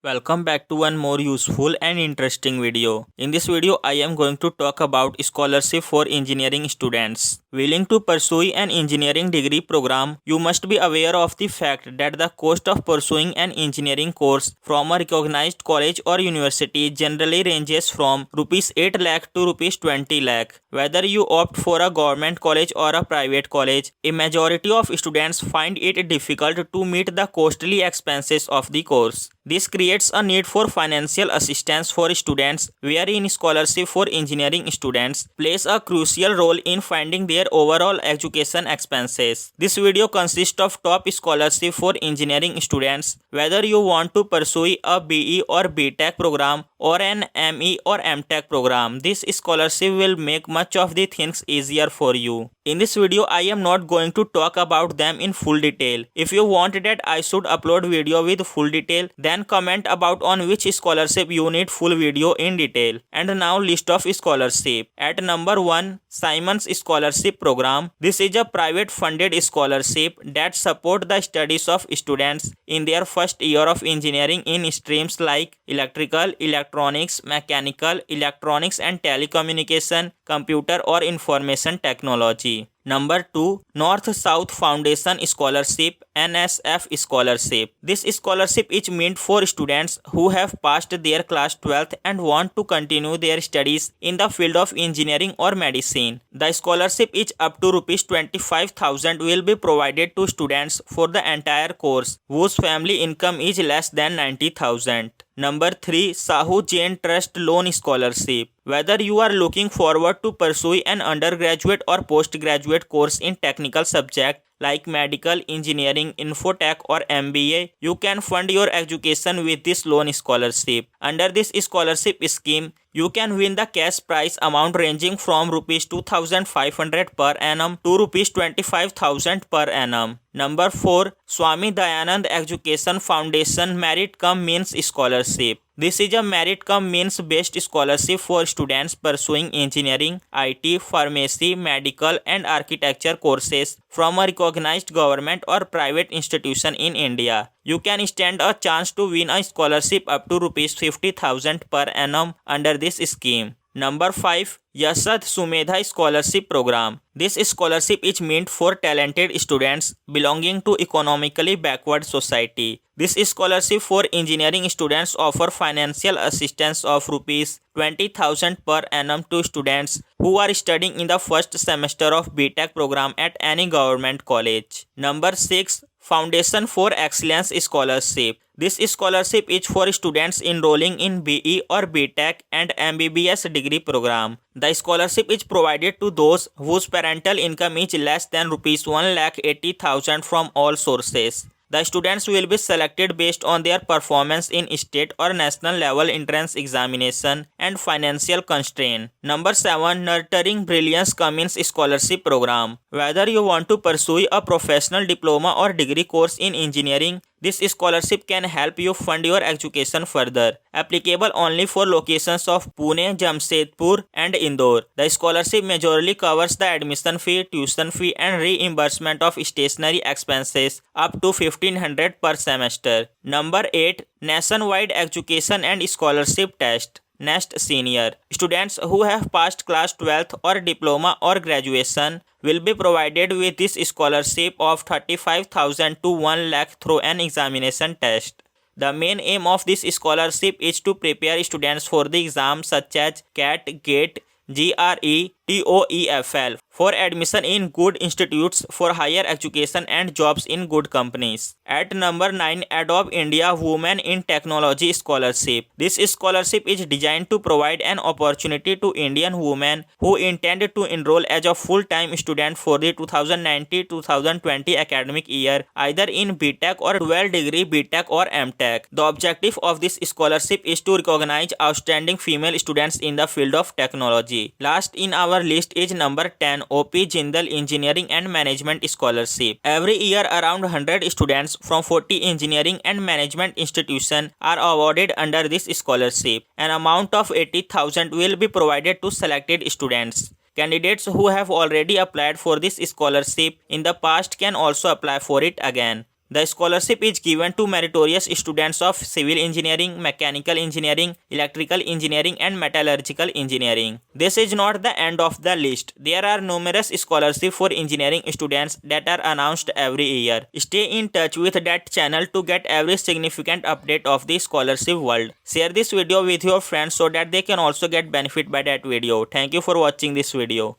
Welcome back to one more useful and interesting video. In this video, I am going to talk about scholarship for engineering students. Willing to pursue an engineering degree program, you must be aware of the fact that the cost of pursuing an engineering course from a recognized college or university generally ranges from rupees 8 lakh to rupees 20 lakh. Whether you opt for a government college or a private college, a majority of students find it difficult to meet the costly expenses of the course. This creates a need for financial assistance for students, wherein scholarship for engineering students plays a crucial role in funding their overall education expenses. This video consists of top scholarship for engineering students. Whether you want to pursue a BE or BTech program or an ME or MTech program, this scholarship will make much of the things easier for you. In this video, I am not going to talk about them in full detail. If you want that I should upload video with full detail, then comment about on which scholarship you need full video in detail. And now list of scholarship. At number 1, Simons Scholarship Program. This is a private funded scholarship that support the studies of students in their first year of engineering in streams like electrical, electronics, mechanical, electronics and telecommunication, computer or information technology. Number 2, North-South Foundation Scholarship NSF Scholarship. This scholarship is meant for students who have passed their class 12th and want to continue their studies in the field of engineering or medicine. The scholarship is up to rupees 25,000 will be provided to students for the entire course whose family income is less than 90,000. Number 3, Sahu Jain Trust Loan Scholarship. Whether you are looking forward to pursue an undergraduate or postgraduate course in technical subject like medical, engineering, infotech or MBA, you can fund your education with this loan scholarship. Under this scholarship scheme, you can win the cash prize amount ranging from rupees 2,500 per annum to rupees 25,000 per annum. Number 4, Swami Dayanand Education Foundation Merit Cum Means Scholarship. This is a merit cum means based scholarship for students pursuing engineering, IT, pharmacy, medical and architecture courses from a recognized government or private institution in India. You can stand a chance to win a scholarship up to rupees 50,000 per annum under this scheme. Number 5, Yashad Sumedha Scholarship Program. This scholarship is meant for talented students belonging to economically backward society. This scholarship for engineering students offer financial assistance of rupees 20,000 per annum to students who are studying in the first semester of BTech program at any government college. Number 6, Foundation for Excellence Scholarship. This scholarship is for students enrolling in BE or BTech and MBBS degree program. The scholarship is provided to those whose parental income is less than rupees 1,80,000 from all sources. The students will be selected based on their performance in state or national level entrance examination and financial constraint. Number 7, Nurturing Brilliance Cummins Scholarship Program. Whether you want to pursue a professional diploma or degree course in engineering, this scholarship can help you fund your education further. Applicable only for locations of Pune, Jamshedpur and Indore. The scholarship majorly covers the admission fee, tuition fee and reimbursement of stationery expenses up to 1,500 per semester. Number 8, Nationwide Education and Scholarship Test. NEST Senior. Students who have passed class 12th or diploma or graduation will be provided with this scholarship of 35,000 to 1 lakh through an examination test. The main aim of this scholarship is to prepare students for the exams such as CAT, GATE, GRE, TOEFL for admission in good institutes for higher education and jobs in good companies. At number 9, Adobe India Women in Technology Scholarship. This scholarship is designed to provide an opportunity to Indian women who intend to enroll as a full-time student for the 2019-2020 academic year either in BTech or 12-degree BTech or MTech. The objective of this scholarship is to recognize outstanding female students in the field of technology. Last in our list is number 10, OP Jindal Engineering and Management Scholarship. Every year around 100 students from 40 engineering and management institutions are awarded under this scholarship. An amount of 80,000 will be provided to selected students. Candidates who have already applied for this scholarship in the past can also apply for it again. The scholarship is given to meritorious students of civil engineering, mechanical engineering, electrical engineering and metallurgical engineering. This is not the end of the list. There are numerous scholarships for engineering students that are announced every year. Stay in touch with that channel to get every significant update of the scholarship world. Share this video with your friends so that they can also get benefit by that video. Thank you for watching this video.